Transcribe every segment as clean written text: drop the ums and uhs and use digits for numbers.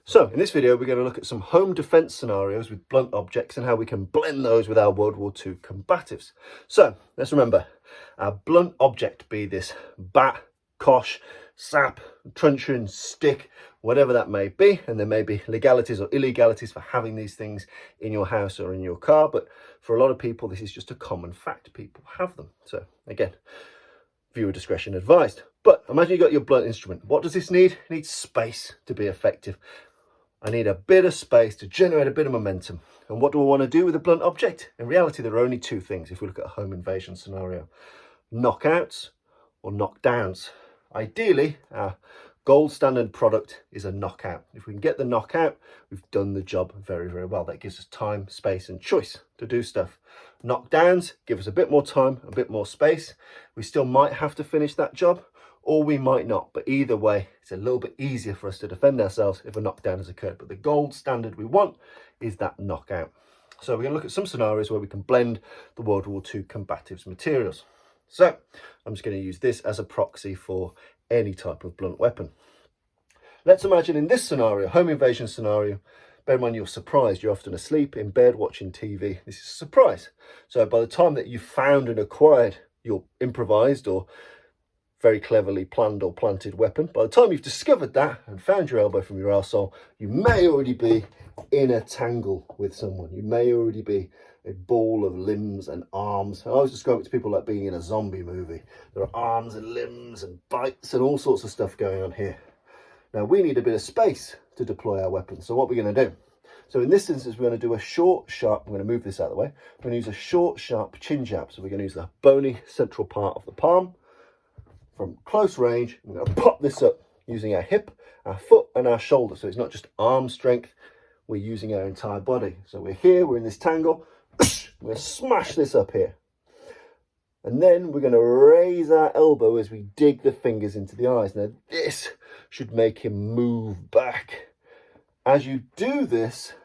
So in this video, we're going to look at some home defense scenarios with blunt objects and how we can blend those with our World War II combatives. So let's remember, our blunt object, be this bat, kosh, sap, truncheon, stick, whatever that may be, and there may be legalities or illegalities for having these things in your house or in your car, but for a lot of people this is just a common fact. People have them. So again, viewer discretion advised. But imagine you got your blunt instrument. What does this need? It needs space to be effective. I need a bit of space to generate a bit of momentum. And what do I want to do with a blunt object? In reality, there are only two things if we look at a home invasion scenario: knockouts or knockdowns. Ideally, our gold standard product is a knockout. If we can get the knockout, we've done the job very, very well. That gives us time, space and choice to do stuff. Knockdowns give us a bit more time, a bit more space. We still might have to finish that job, or we might not, but either way it's a little bit easier for us to defend ourselves if a knockdown has occurred. But the gold standard we want is that knockout. So we're going to look at some scenarios where we can blend the World War II combatives materials. So I'm just going to use this as a proxy for any type of blunt weapon. Let's imagine in this scenario, home invasion scenario, bear in mind you're surprised, you're often asleep in bed watching TV. This is a surprise. So by the time that you've found and acquired your improvised or very cleverly planned or planted weapon, by the time you've discovered that and found your elbow from your arsehole, you may already be in a tangle with someone. You may already be a ball of limbs and arms. I always describe it to people like being in a zombie movie. There are arms and limbs and bites and all sorts of stuff going on here. Now we need a bit of space to deploy our weapon. So what we're going to do? So in this instance, we're going to do a short, sharp, I'm going to move this out of the way. We're going to use a short, sharp chin jab. So we're going to use the bony central part of the palm. From close range, we're going to pop this up using our hip, our foot and our shoulder. So it's not just arm strength, we're using our entire body. So we're here, we're in this tangle, we're going to smash this up here. And then we're going to raise our elbow as we dig the fingers into the eyes. Now this should make him move back. As you do this,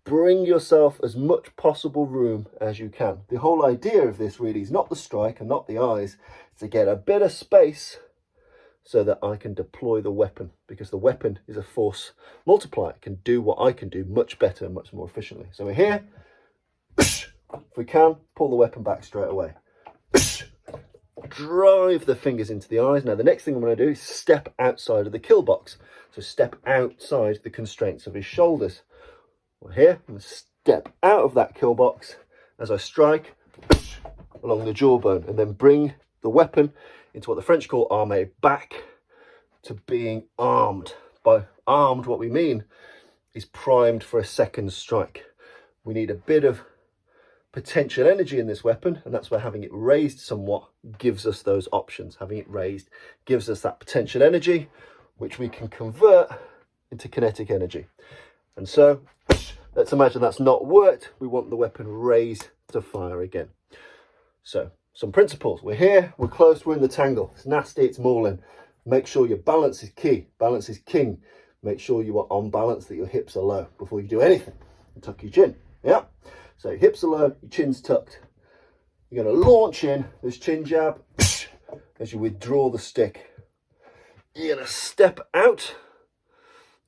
bring yourself as much possible room as you can. The whole idea of this really is not the strike and not the eyes, it's to get a bit of space so that I can deploy the weapon, because the weapon is a force multiplier. It can do what I can do much better and much more efficiently. So we're here. If we can, pull the weapon back straight away. Drive the fingers into the eyes. Now the next thing I'm going to do is step outside of the kill box. So step outside the constraints of his shoulders. Well, here, I'm going to step out of that kill box as I strike along the jawbone and then bring the weapon into what the French call armé, back to being armed. By armed, what we mean is primed for a second strike. We need a bit of potential energy in this weapon, and that's where having it raised somewhat gives us those options. Having it raised gives us that potential energy, which we can convert into kinetic energy. And so let's imagine that's not worked. We want the weapon raised to fire again. So some principles. We're here, we're close, we're in the tangle. It's nasty, it's mauling. Make sure your balance is key. Balance is king. Make sure you are on balance, that your hips are low before you do anything. And tuck your chin. Yeah. So your hips are low, your chin's tucked. You're going to launch in this chin jab as you withdraw the stick. You're going to step out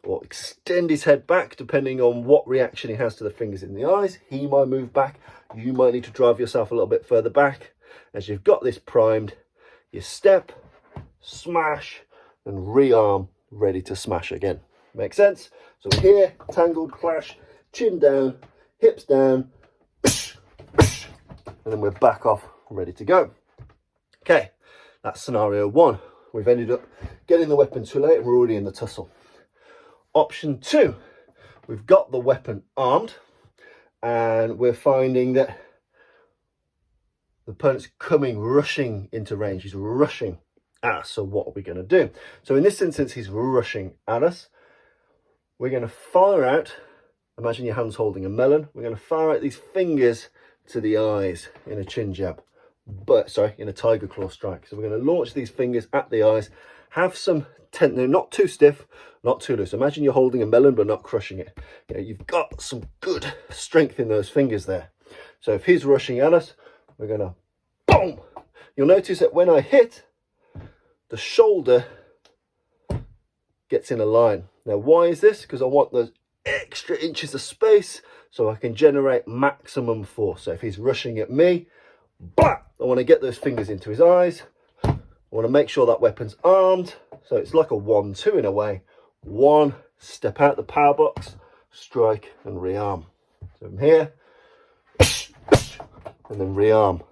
or extend his head back depending on what reaction he has to the fingers in the eyes. He might move back. You might need to drive yourself a little bit further back. As you've got this primed, you step, smash and rearm, ready to smash again. Make sense? So we're here, tangled, clash, chin down, hips down, and then we're back off, ready to go. Okay, that's scenario one. We've ended up getting the weapon too late and we're already in the tussle. Option two, we've got the weapon armed and we're finding that the opponent's coming, rushing into range. He's rushing at us. So what are we going to do? So in this instance, he's rushing at us. We're going to fire out, imagine your hand's holding a melon. We're going to fire out these fingers to the eyes in a chin jab, in a tiger claw strike. So we're going to launch these fingers at the eyes, have some tension, not too stiff, not too loose. Imagine you're holding a melon but not crushing it. You know, you've got some good strength in those fingers there. So if he's rushing at us, we're going to boom. You'll notice that when I hit, the shoulder gets in a line. Now, why is this? Because I want those extra inches of space so I can generate maximum force. So if he's rushing at me, blah, I want to get those fingers into his eyes. I want to make sure that weapon's armed. So it's like a 1-2 in a way. 1, step out the power box, strike and rearm. So I'm here, and then rearm.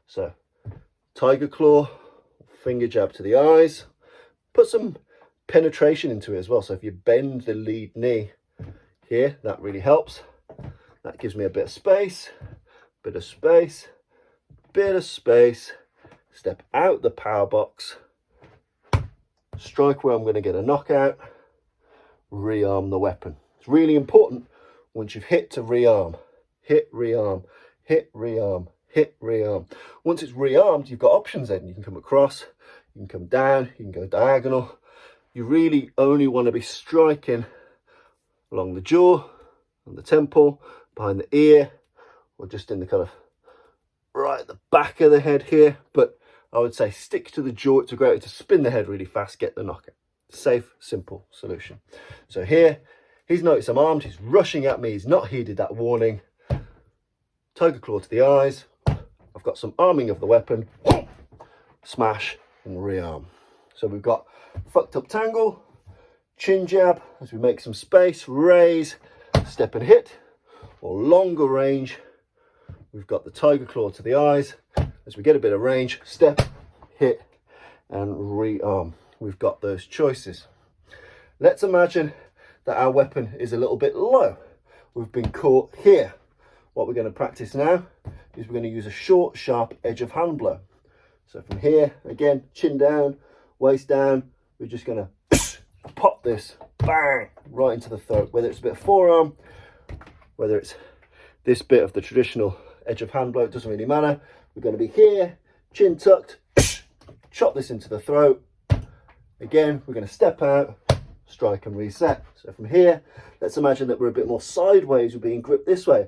So tiger claw, finger jab to the eyes. Put some penetration into it as well. So if you bend the lead knee here, that really helps. That gives me a bit of space, bit of space, bit of space. Step out the power box, strike where I'm going to get a knockout, rearm the weapon. It's really important once you've hit to rearm. Hit, rearm, hit, rearm, hit, rearm. Once it's rearmed, you've got options then. You can come across, you can come down, you can go diagonal. You really only want to be striking along the jaw, on the temple, behind the ear, or just in the kind of right at the back of the head here. But I would say stick to the jaw. It's a great way to spin the head really fast, get the knockout. Safe, simple solution. So here, he's noticed I'm armed, he's rushing at me, he's not heeded that warning. Tiger claw to the eyes. I've got some arming of the weapon. Smash and rearm. So we've got fucked up tangle, chin jab as we make some space, raise, step and hit, or longer range. We've got the tiger claw to the eyes. As we get a bit of range, step, hit, and rearm. We've got those choices. Let's imagine that our weapon is a little bit low. We've been caught here. What we're going to practice now is we're going to use a short, sharp edge of hand blow. So from here, again, chin down, waist down, we're just going to pop this, bang, right into the throat. Whether it's a bit of forearm, whether it's this bit of the traditional edge of hand blow, it doesn't really matter. We're going to be here, chin tucked, chop this into the throat. Again, we're going to step out, strike and reset. So from here, let's imagine that we're a bit more sideways, we're being gripped this way.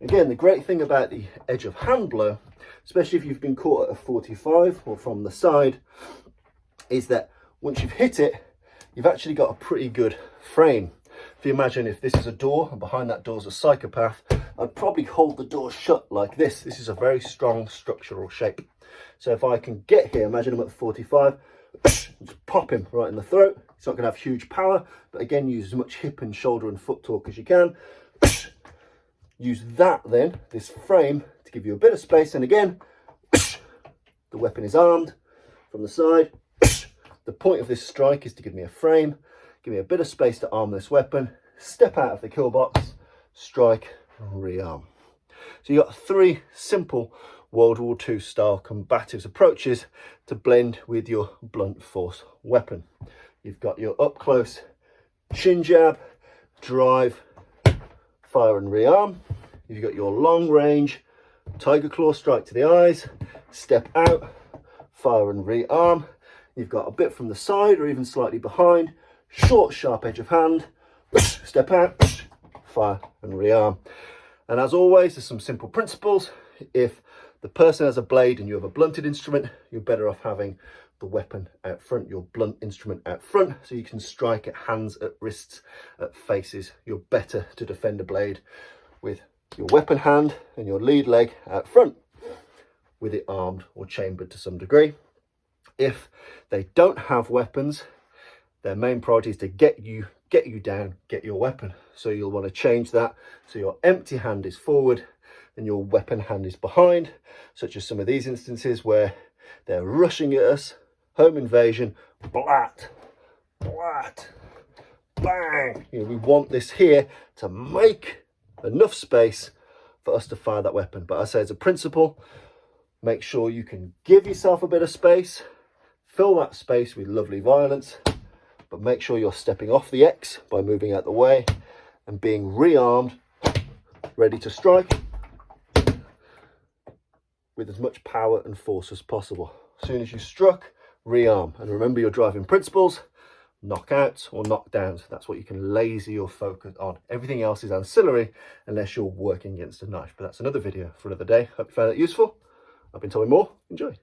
Again, the great thing about the edge of hand blow, especially if you've been caught at a 45 or from the side, is that once you've hit it, you've actually got a pretty good frame. If you imagine if this is a door and behind that door is a psychopath, I'd probably hold the door shut like this. This is a very strong structural shape. So if I can get here, imagine I'm at 45, just pop him right in the throat. It's not going to have huge power, but again, use as much hip and shoulder and foot torque as you can. Use that then, this frame, to give you a bit of space. And again, the weapon is armed from the side. The point of this strike is to give me a frame, give me a bit of space to arm this weapon, step out of the kill box, strike and rearm. So you've got 3 simple World War II style combatives approaches to blend with your blunt force weapon. You've got your up close chin jab, drive, fire and rearm. You've got your long range tiger claw strike to the eyes, step out, fire and rearm. You've got a bit from the side or even slightly behind, short sharp edge of hand, step out, fire and rearm. And as always, there's some simple principles. If the person has a blade and you have a blunted instrument, you're better off having the weapon out front, your blunt instrument out front, so you can strike at hands, at wrists, at faces. You're better to defend a blade with your weapon hand and your lead leg out front, with it armed or chambered to some degree. If they don't have weapons, their main priority is to get you down, get your weapon. So you'll want to change that so your empty hand is forward and your weapon hand is behind, such as some of these instances where they're rushing at us, home invasion, blat, blat, bang. You know, we want this here to make enough space for us to fire that weapon. But I say as a principle, make sure you can give yourself a bit of space, fill that space with lovely violence, but make sure you're stepping off the X by moving out the way and being rearmed, ready to strike with as much power and force as possible. As soon as you struck, rearm. And remember your driving principles: knockouts or knockdowns. That's what you can laser your focus on. Everything else is ancillary unless you're working against a knife. But that's another video for another day. Hope you found that useful. I've been Tommy Moore. Enjoy.